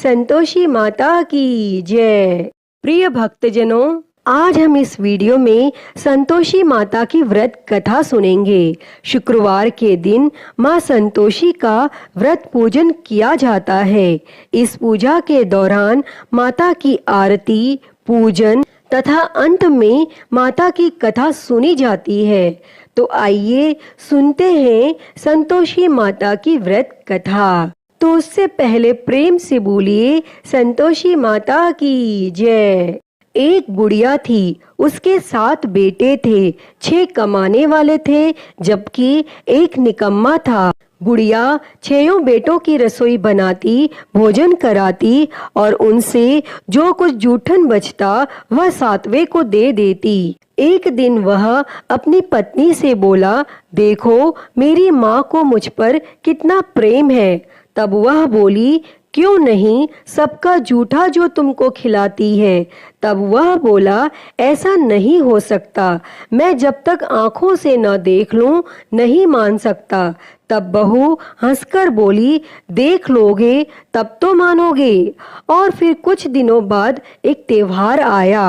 संतोषी माता की जय। प्रिय भक्तजनों, आज हम इस वीडियो में संतोषी माता की व्रत कथा सुनेंगे। शुक्रवार के दिन माँ संतोषी का व्रत पूजन किया जाता है। इस पूजा के दौरान माता की आरती, पूजन तथा अंत में माता की कथा सुनी जाती है। तो आइए सुनते हैं संतोषी माता की व्रत कथा। तो उससे पहले प्रेम से बोलिए संतोषी माता की जय। एक बुढ़िया थी, उसके 7 बेटे थे। 6 कमाने वाले थे जबकि एक निकम्मा था। बुढ़िया 6 बेटों की रसोई बनाती, भोजन कराती और उनसे जो कुछ जूठन बचता वह 7वें को दे देती। एक दिन वह अपनी पत्नी से बोला, देखो मेरी माँ को मुझ पर कितना प्रेम है। तब वह बोली, क्यों नहीं, सबका जूठा जो तुमको खिलाती है। तब वह बोला, ऐसा नहीं हो सकता, मैं जब तक आंखों से न देख लूं नहीं मान सकता। तब बहू हंसकर बोली, देख लोगे तब तो मानोगे। और फिर कुछ दिनों बाद एक त्योहार आया।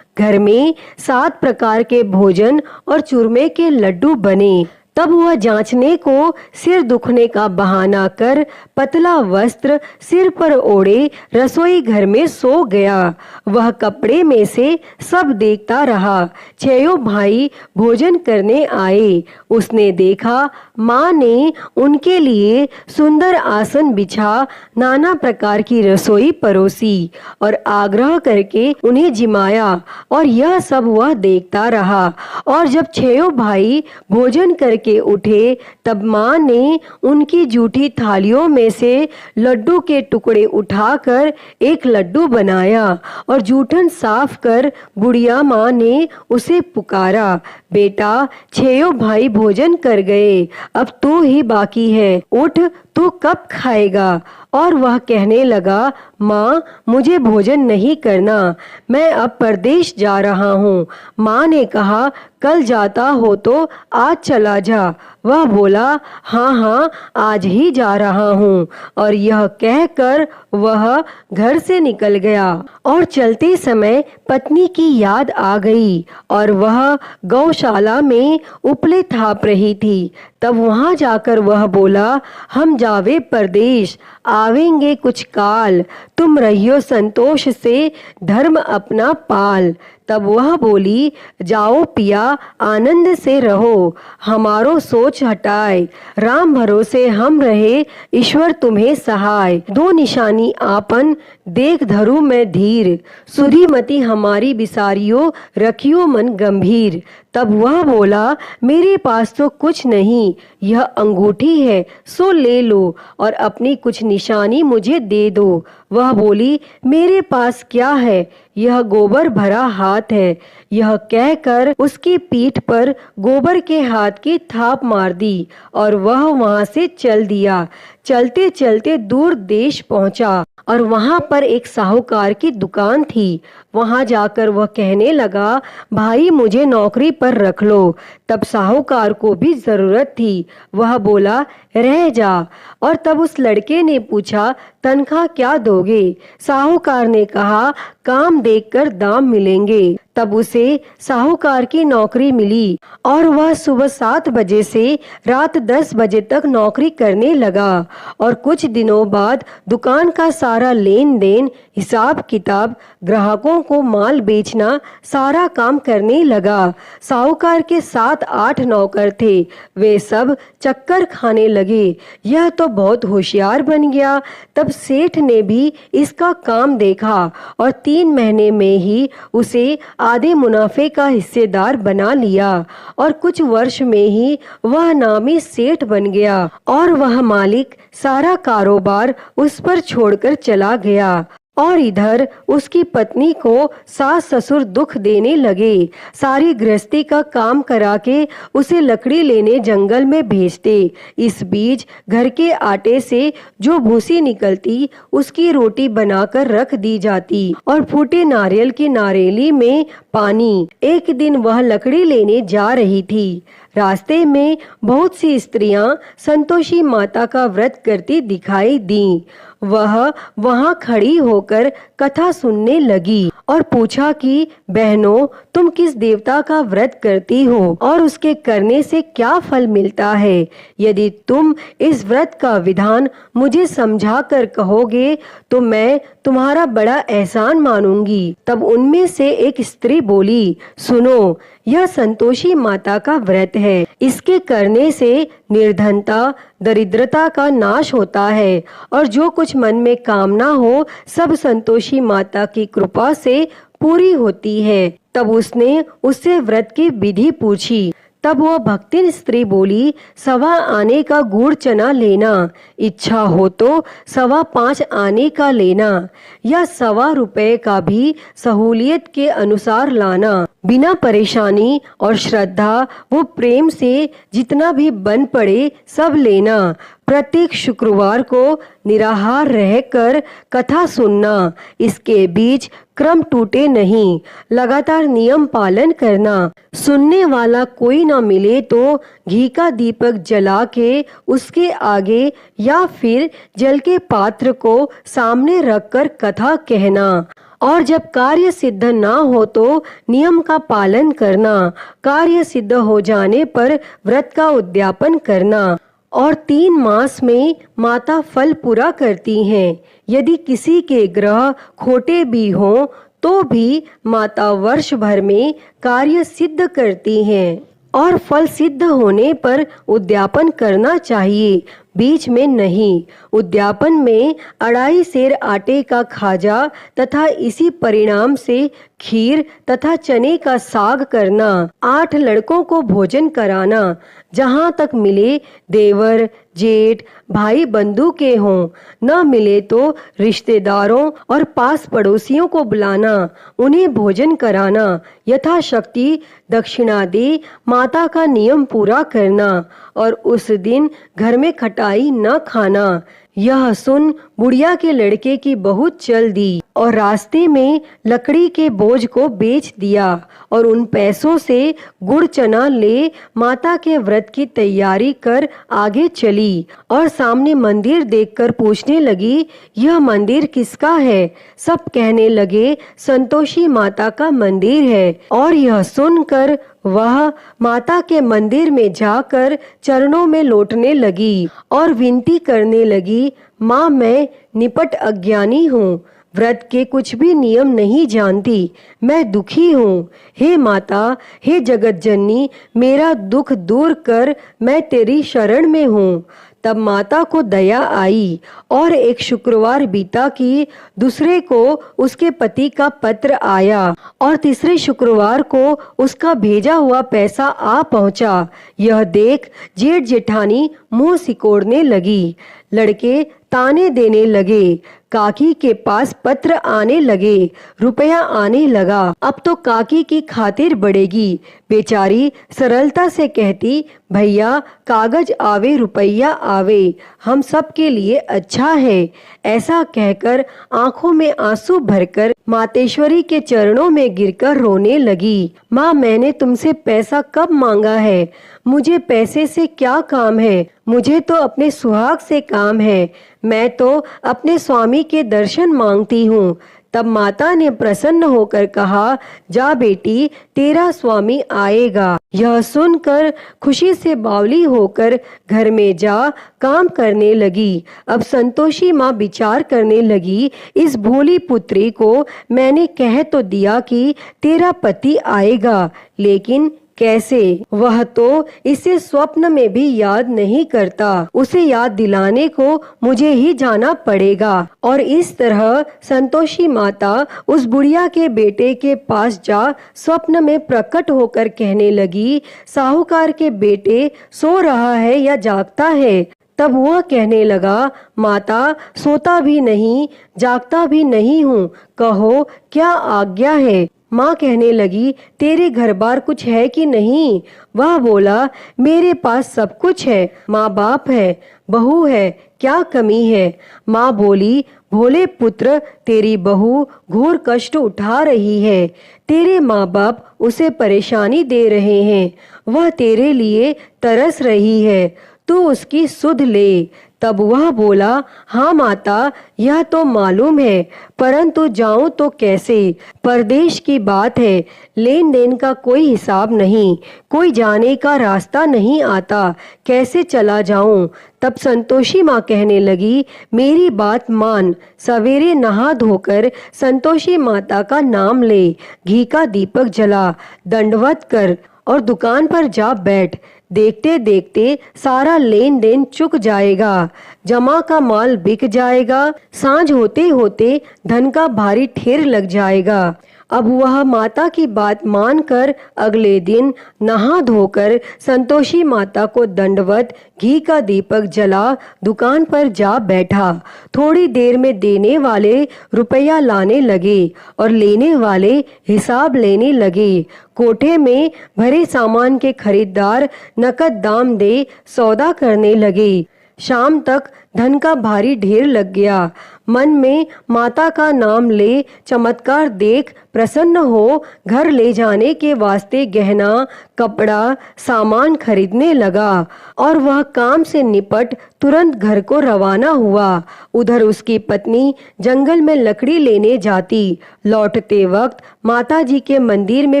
घर में 7 प्रकार के भोजन और चूरमे के लड्डू बने। तब वह जांचने को सिर दुखने का बहाना कर पतला वस्त्र सिर पर ओढ़े रसोई घर में सो गया। वह कपड़े में से सब देखता रहा। 6 भाई भोजन करने आए। उसने देखा माँ ने उनके लिए सुंदर आसन बिछा नाना प्रकार की रसोई परोसी और आग्रह करके उन्हें जिमाया, और यह सब वह देखता रहा। और जब 6 भाई भोजन करके उठे तब माँ ने उनकी जूठी थालियों में से लड्डू के टुकड़े उठाकर एक लड्डू बनाया और जूठन साफ कर बुढ़िया माँ ने उसे पुकारा, बेटा 6 भाई भोजन कर गए, अब तू ही बाकी है, उठ तू कब खाएगा। और वह कहने लगा, माँ मुझे भोजन नहीं करना, मैं अब परदेश जा रहा हूँ। माँ ने कहा, कल जाता हो तो आज चला जा। वह बोला, हाँ हाँ आज ही जा रहा हूँ। और यह कहकर वह घर से निकल गया। और चलते समय पत्नी की याद आ गई और वह गौशाला में उपले थाप रही थी। तब वहां जाकर वह बोला, हम जावे परदेश, आवेंगे कुछ काल, तुम रहियो संतोष से धर्म अपना पाल। तब वह बोली, जाओ पिया आनंद से रहो, हमारो सोच हटाए, राम भरोसे हम रहे, ईश्वर तुम्हें सहाय। 2 निशानी आपन देख धरू मैं धीर, सुधी मति हमारी बिसारियो, रखियो मन गंभीर। तब वह बोला, मेरे पास तो कुछ नहीं, यह अंगूठी है सो ले लो और अपनी कुछ निशानी मुझे दे दो। वह बोली, मेरे पास क्या है, यह गोबर भरा हाथ है। यह कहकर उसकी पीठ पर गोबर के हाथ की थाप मार दी और वह वहां से चल दिया। चलते चलते दूर देश पहुंचा और वहां पर एक साहूकार की दुकान थी। वहां जाकर वह कहने लगा, भाई मुझे नौकरी पर रख लो। तब साहूकार को भी जरूरत थी। वह बोला, रह जा। और तब उस लड़के ने पूछा, तनख्वाह क्या दोगे? साहूकार ने कहा, काम देखकर दाम मिलेंगे। तब उसे साहूकार की नौकरी मिली और वह सुबह 7 बजे से रात 10 बजे तक नौकरी करने लगा। और कुछ दिनों बाद दुकान का सारा लेन देन, हिसाब किताब, ग्राहकों को माल बेचना, सारा काम करने लगा। साहूकार के 7-8 नौकर थे, वे सब चक्कर खाने लगे। यह तो बहुत होशियार बन गया। तब सेठ ने भी इसका काम देखा और 3 महीने में ही उसे आधे मुनाफे का हिस्सेदार बना लिया और कुछ वर्ष में ही वह नामी सेठ बन गया और वह मालिक सारा कारोबार उस पर छोड़कर चला गया। और इधर उसकी पत्नी को सास ससुर दुख देने लगे। सारी गृहस्थी का काम करा के उसे लकड़ी लेने जंगल में भेजते। इस बीच घर के आटे से जो भूसी निकलती उसकी रोटी बनाकर रख दी जाती और फूटे नारियल की नारेली में पानी। एक दिन वह लकड़ी लेने जा रही थी। रास्ते में बहुत सी स्त्रियां संतोषी माता का व्रत करती दिखाई दी। वह वहां खड़ी होकर कथा सुनने लगी और पूछा कि बहनों, तुम किस देवता का व्रत करती हो और उसके करने से क्या फल मिलता है? यदि तुम इस व्रत का विधान मुझे समझा कर कहोगे तो मैं तुम्हारा बड़ा एहसान मानूंगी। तब उनमें से एक स्त्री बोली, सुनो, यह संतोषी माता का व्रत है। इसके करने से निर्धनता, दरिद्रता का नाश होता है और जो कुछ मन में कामना हो सब संतोषी माता की कृपा से पूरी होती है। तब उसने उससे व्रत की विधि पूछी। तब वह भक्तिन स्त्री बोली, 1.25 आने का गुड़ चना लेना, इच्छा हो तो 5.25 आने का लेना या 1.25 रुपए का भी सहूलियत के अनुसार लाना। बिना परेशानी और श्रद्धा वो प्रेम से जितना भी बन पड़े सब लेना। प्रत्येक शुक्रवार को निराहार रहकर कथा सुनना। इसके बीच क्रम टूटे नहीं, लगातार नियम पालन करना। सुनने वाला कोई ना मिले तो घी का दीपक जला के उसके आगे या फिर जल के पात्र को सामने रखकर कथा कहना। और जब कार्य सिद्ध ना हो तो नियम का पालन करना। कार्य सिद्ध हो जाने पर व्रत का उद्यापन करना। और 3 मास में माता फल पूरा करती हैं। यदि किसी के ग्रह खोटे भी हों तो भी माता वर्ष भर में कार्य सिद्ध करती हैं और फल सिद्ध होने पर उद्यापन करना चाहिए, बीच में नहीं। उद्यापन में 2.5 सेर आटे का खाजा तथा इसी परिणाम से खीर तथा चने का साग करना। 8 लड़कों को भोजन कराना। जहाँ तक मिले देवर, जेठ, भाई बंधु के हों, न मिले तो रिश्तेदारों और पास पड़ोसियों को बुलाना, उन्हें भोजन कराना। यथाशक्ति दक्षिणा दे माता का नियम पूरा करना और उस दिन घर में खटाई न खाना। यह सुन बुढ़िया के लड़के की बहुत चल दी और रास्ते में लकड़ी के बोझ को बेच दिया और उन पैसों से गुड़ चना ले माता के व्रत की तैयारी कर आगे चली और सामने मंदिर देखकर पूछने लगी, यह मंदिर किसका है? सब कहने लगे, संतोषी माता का मंदिर है। और यह सुनकर वह माता के मंदिर में जाकर चरणों में लौटने लगी और विनती करने लगी, माँ, मैं निपट अज्ञानी हूँ, व्रत के कुछ भी नियम नहीं जानती, मैं दुखी हूँ। हे माता, हे जगत जननी, मेरा दुख दूर कर, मैं तेरी शरण में हूँ। तब माता को दया आई और एक शुक्रवार बीता कि दूसरे को उसके पति का पत्र आया और तीसरे शुक्रवार को उसका भेजा हुआ पैसा आ पहुंचा। यह देख जेठ जेठानी मुंह सिकोड़ने लगी। लड़के ताने देने लगे। काकी के पास पत्र आने लगे, रुपया आने लगा। अब तो काकी की खातिर बढ़ेगी। बेचारी सरलता से कहती, भैया कागज आवे रुपया आवे, हम सब के लिए अच्छा है। ऐसा कहकर आंखों में आंसू भरकर मातेश्वरी के चरणों में गिरकर रोने लगी। माँ, मैंने तुमसे पैसा कब मांगा है? मुझे पैसे से क्या काम है? मुझे तो अपने सुहाग से काम है। मैं तो अपने स्वामी के दर्शन मांगती हूँ। तब माता ने प्रसन्न होकर कहा, जा बेटी, तेरा स्वामी आएगा। यह सुनकर खुशी से बावली होकर घर में जा काम करने लगी। अब संतोषी माँ विचार करने लगी, इस भोली पुत्री को मैंने कह तो दिया कि तेरा पति आएगा, लेकिन कैसे? वह तो इसे स्वप्न में भी याद नहीं करता। उसे याद दिलाने को मुझे ही जाना पड़ेगा। और इस तरह संतोषी माता उस बुढ़िया के बेटे के पास जा स्वप्न में प्रकट होकर कहने लगी, साहूकार के बेटे सो रहा है या जागता है? तब वह कहने लगा, माता, सोता भी नहीं जागता भी नहीं हूँ, कहो क्या आज्ञा है? माँ कहने लगी, तेरे घर बार कुछ है कि नहीं? वह बोला, मेरे पास सब कुछ है, माँ बाप है, बहू है, क्या कमी है? माँ बोली, भोले पुत्र, तेरी बहू घोर कष्ट उठा रही है। तेरे माँ बाप उसे परेशानी दे रहे हैं। वह तेरे लिए तरस रही है, तू उसकी सुध ले। तब वह बोला, हाँ माता, यह तो मालूम है, परंतु जाऊं तो कैसे? परदेश की बात है, लेन देन का कोई हिसाब नहीं, कोई जाने का रास्ता नहीं आता, कैसे चला जाऊं? तब संतोषी माँ कहने लगी, मेरी बात मान, सवेरे नहा धोकर संतोषी माता का नाम ले, घी का दीपक जला, दंडवत कर और दुकान पर जा बैठ। देखते देखते सारा लेन देन चुक जाएगा, जमा का माल बिक जाएगा, सांझ होते होते धन का भारी ढेर लग जाएगा। अब वह माता की बात मानकर अगले दिन नहा धोकर संतोषी माता को दंडवत, घी का दीपक जला, दुकान पर जा बैठा। थोड़ी देर में देने वाले रुपया लाने लगे और लेने वाले हिसाब लेने लगे। कोठे में भरे सामान के खरीदार नकद दाम दे सौदा करने लगे। शाम तक धन का भारी ढेर लग गया। मन में माता का नाम ले, चमत्कार देख प्रसन्न हो घर ले जाने के वास्ते गहना, कपड़ा, सामान खरीदने लगा और वह काम से निपट तुरंत घर को रवाना हुआ। उधर उसकी पत्नी जंगल में लकड़ी लेने जाती, लौटते वक्त माता जी के मंदिर में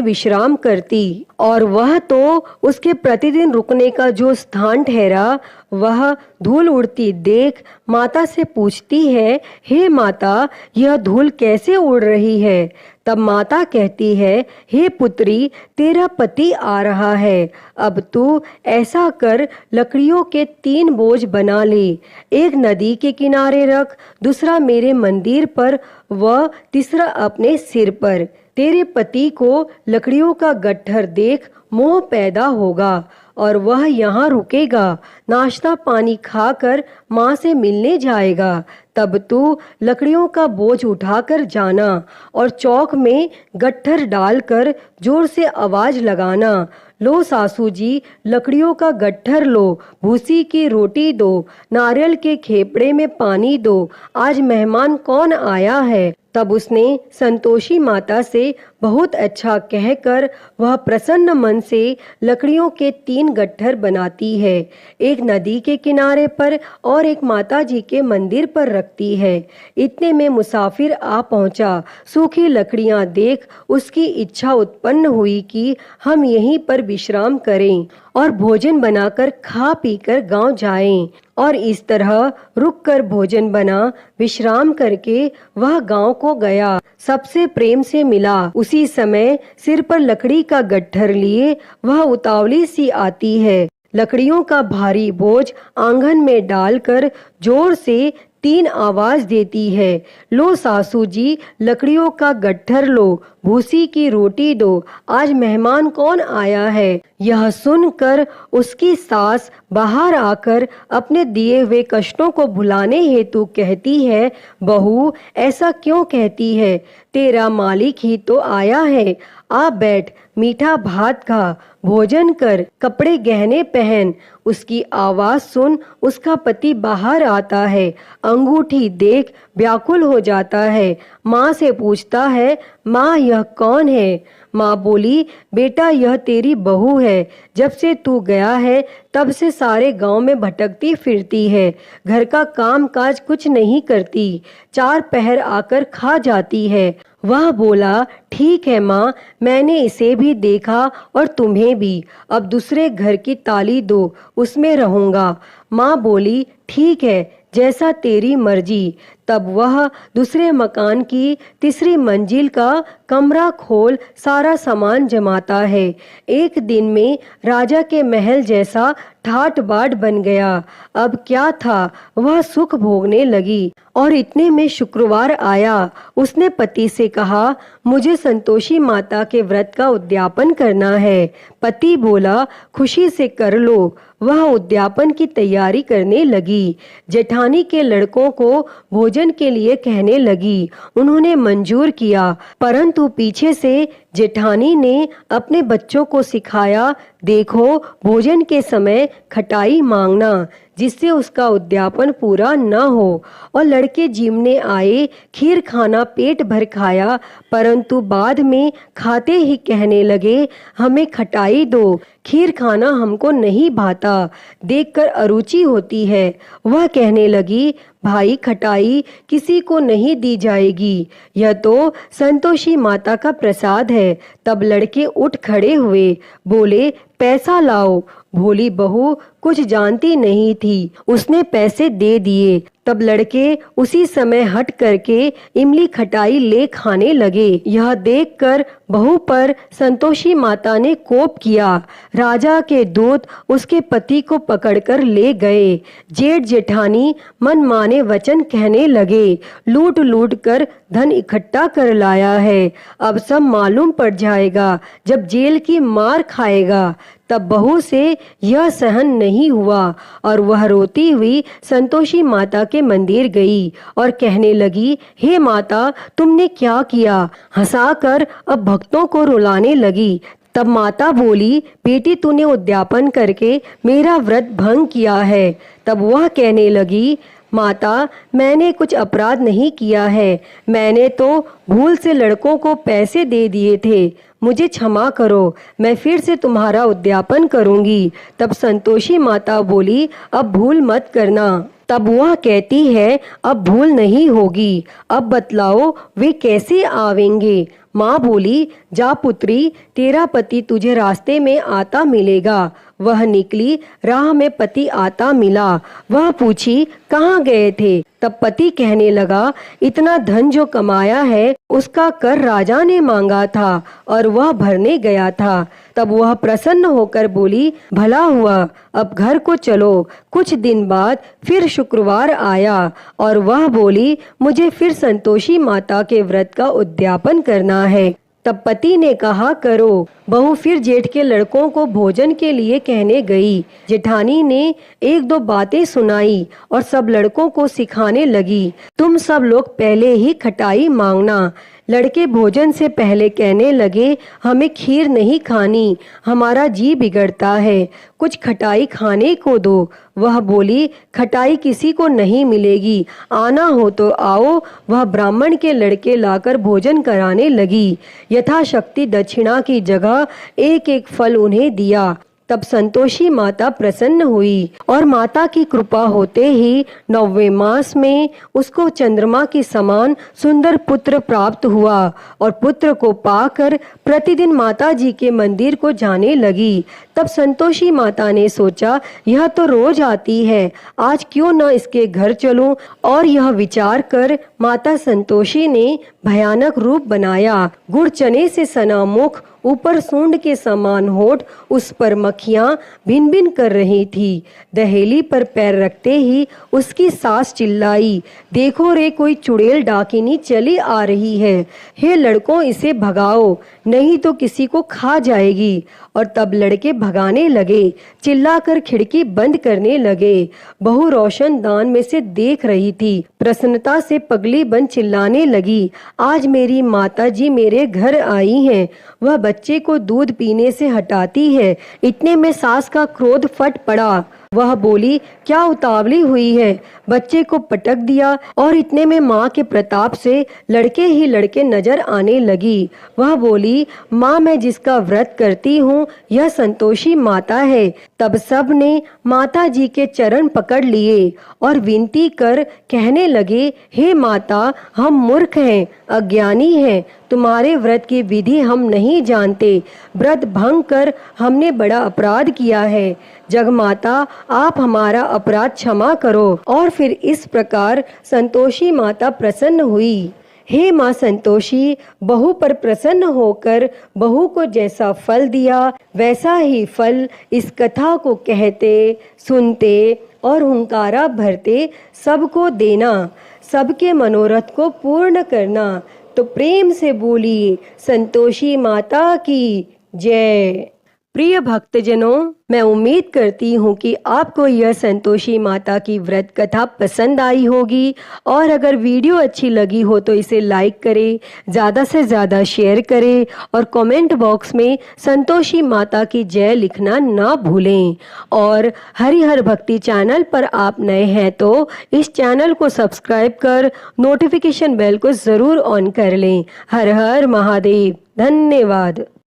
विश्राम करती और वह तो उसके प्रतिदिन रुकने का जो स्थान ठहरा, वह धूल उड़ती देख माता से पूछती है, हे माता, यह धूल कैसे उड़ रही है? तब माता कहती है, हे पुत्री, तेरा पति आ रहा है, अब तू ऐसा कर, लकड़ियों के 3 बोझ बना ले, एक नदी के किनारे रख, दूसरा मेरे मंदिर पर व तीसरा अपने सिर पर। तेरे पति को लकड़ियों का गट्ठर देख मोह पैदा होगा और वह यहाँ रुकेगा, नाश्ता पानी खाकर माँ से मिलने जाएगा। तब तू लकड़ियों का बोझ उठाकर जाना और चौक में गट्ठर डालकर जोर से आवाज लगाना, लो सासू जी, लकड़ियों का गट्ठर लो, भूसी की रोटी दो, नारियल के खेपड़े में पानी दो, आज मेहमान कौन आया है। तब उसने संतोषी माता से बहुत अच्छा कहकर वह प्रसन्न मन से लकड़ियों के 3 गट्ठर बनाती है, एक नदी के किनारे पर और एक माता जी के मंदिर पर रखती है। इतने में मुसाफिर आ पहुंचा। सूखी लकड़ियां देख उसकी इच्छा उत्पन्न हुई कि हम यहीं पर विश्राम करें और भोजन बनाकर खा पीकर गांव जाएं। और इस तरह रुककर भोजन बना, विश्राम करके वह गांव को गया, सबसे प्रेम से मिला। उसी समय सिर पर लकड़ी का गट्ठर लिए वह उतावली सी आती है, लकड़ियों का भारी बोझ आंगन में डालकर जोर से 3 आवाज देती है, लो सासू जी, लकड़ियों का गट्ठर लो, भूसी की रोटी दो, आज मेहमान कौन आया है। यह सुनकर उसकी सास बाहर आकर अपने दिए हुए कष्टों को भुलाने हेतु कहती है, बहू, ऐसा क्यों कहती है? तेरा मालिक ही तो आया है, आ बैठ, मीठा भात खा, भोजन कर, कपड़े गहने पहन। उसकी आवाज सुन उसका पति बाहर आता है, अंगूठी देख व्याकुल हो जाता है। माँ से पूछता है, माँ यह कौन है? माँ बोली, बेटा यह तेरी बहू है, जब से तू गया है तब से सारे गांव में भटकती फिरती है, घर का काम काज कुछ नहीं करती, 4 पहर आकर खा जाती है। वह बोला, ठीक है माँ, मैंने इसे भी देखा और तुम्हें भी, अब दूसरे घर की ताली दो, उसमें रहूंगा। माँ बोली, ठीक है, जैसा तेरी मर्जी। तब वह दूसरे मकान की 3री मंजिल का कमरा खोल सारा सामान जमाता है। एक दिन में राजा के महल जैसा ठाट बाट बन गया। अब क्या था, वह सुख भोगने लगी। और इतने में शुक्रवार आया। उसने पति से कहा, मुझे संतोषी माता के व्रत का उद्यापन करना है। पति बोला, खुशी से कर लो। वह उद्यापन की तैयारी करने लगी। जेठानी के लड़कों को भोजन के लिए कहने लगी। उन्होंने मंजूर किया, परंतु पीछे से जेठानी ने अपने बच्चों को सिखाया, देखो भोजन के समय खटाई मांगना। जिससे उसका उद्यापन पूरा न हो। और लड़के जिमने आए, खीर खाना पेट भर खाया, परंतु बाद में खाते ही कहने लगे, हमें खटाई दो, खीर खाना हमको नहीं भाता, देखकर अरुचि होती है। वह कहने लगी, भाई खटाई किसी को नहीं दी जाएगी, यह तो संतोषी माता का प्रसाद है। तब लड़के उठ खड़े हुए, बोले, पैसा लाओ। भोली बहू कुछ जानती नहीं थी, उसने पैसे दे दिए। तब लड़के उसी समय हट करके इमली खटाई ले खाने लगे। यह देखकर बहू पर संतोषी माता ने कोप किया। राजा के दूत उसके पति को पकड़कर ले गए। जेठ जेठानी मनमाने वचन कहने लगे, लूट लूट कर धन इकट्ठा कर लाया है, अब सब मालूम पड़ जाएगा जब जेल की मार खाएगा। तब बहू से यह सहन नहीं हुआ और वह रोती हुई संतोषी माता के मंदिर गई और कहने लगी, हे माता, तुमने क्या किया? हंसाकर अब भक्तों को रुलाने लगी। तब माता बोली, बेटी तूने उद्यापन करके मेरा व्रत भंग किया है। तब वह कहने लगी, माता, मैंने कुछ अपराध नहीं किया है, मैंने तो भूल से लड़कों को पैसे दे दिए थे, मुझे क्षमा करो, मैं फिर से तुम्हारा उद्यापन करूंगी। तब संतोषी माता बोली, अब भूल मत करना। तब वह कहती है, अब भूल नहीं होगी, अब बतलाओ वे कैसे आवेंगे? माँ बोली, जा पुत्री, तेरा पति तुझे रास्ते में आता मिलेगा। वह निकली, राह में पति आता मिला। वह पूछी, कहाँ गए थे? तब पति कहने लगा, इतना धन जो कमाया है उसका कर राजा ने मांगा था और वह भरने गया था। तब वह प्रसन्न होकर बोली, भला हुआ, अब घर को चलो। कुछ दिन बाद फिर शुक्रवार आया और वह बोली, मुझे फिर संतोषी माता के व्रत का उद्यापन करना है। तब पति ने कहा, करो। बहू फिर जेठ के लड़कों को भोजन के लिए कहने गई। जेठानी ने एक दो बातें सुनाई और सब लड़कों को सिखाने लगी, तुम सब लोग पहले ही खटाई मांगना। लड़के भोजन से पहले कहने लगे, हमें खीर नहीं खानी, हमारा जी बिगड़ता है, कुछ खटाई खाने को दो। वह बोली, खटाई किसी को नहीं मिलेगी, आना हो तो आओ। वह ब्राह्मण के लड़के लाकर भोजन कराने लगी। यथाशक्ति दक्षिणा की जगह एक एक फल उन्हें दिया। तब संतोषी माता प्रसन्न हुई और माता की कृपा होते ही 9वें मास में उसको चंद्रमा के समान सुंदर पुत्र प्राप्त हुआ और पुत्र को पाकर प्रतिदिन माता जी के मंदिर को जाने लगी। तब संतोषी माता ने सोचा, यह तो रोज आती है, आज क्यों न इसके घर चलूं। और यह विचार कर माता संतोषी ने भयानक रूप बनाया। गुड़ चने से सना मुख, ऊपर सूंड के समान होठ, उस पर मक्खियां भिन भिन कर रही थी। दहेली पर पैर रखते ही उसकी सास चिल्लाई, देखो रे, कोई चुड़ैल डाकिनी चली आ रही है, हे लड़कों इसे भगाओ, नहीं तो किसी को खा जाएगी। और तब लड़के भगाने लगे, चिल्लाकर खिड़की बंद करने लगे। बहू रोशनदान में से देख रही थी, प्रसन्नता से पगली बन चिल्लाने लगी, आज मेरी माता जी मेरे घर आई हैं। वह बच्चे को दूध पीने से हटाती है। इतने में सास का क्रोध फट पड़ा। वह बोली, क्या उतावली हुई है? बच्चे को पटक दिया और इतने में माँ के प्रताप से लड़के ही लड़के नजर आने लगी। वह बोली, माँ, मैं जिसका व्रत करती हूँ यह संतोषी माता है। तब सब ने माता जी के चरण पकड़ लिए और विनती कर कहने लगे, हे माता, हम मूर्ख हैं, अज्ञानी हैं, तुम्हारे व्रत की विधि हम नहीं जानते, व्रत भंग कर हमने बड़ा अपराध किया है। जगमाता, आप हमारा अपराध क्षमा करो। और फिर इस प्रकार संतोषी माता प्रसन्न हुई। हे माँ संतोषी, बहू पर प्रसन्न होकर बहू को जैसा फल दिया वैसा ही फल इस कथा को कहते, सुनते और हुंकारा भरते सबको देना, सबके मनोरथ को पूर्ण करना। तो प्रेम से बोलिए, संतोषी माता की जय। प्रिय भक्तजनों, मैं उम्मीद करती हूँ कि आपको यह संतोषी माता की व्रत कथा पसंद आई होगी और अगर वीडियो अच्छी लगी हो तो इसे लाइक करें, ज़्यादा से ज़्यादा शेयर करें और कमेंट बॉक्स में संतोषी माता की जय लिखना ना भूलें। और हरिहर भक्ति चैनल पर आप नए हैं तो इस चैनल को सब्सक्राइब कर नोटिफिकेशन बेल को ज़रूर ऑन कर लें। हर हर महादेव। धन्यवाद।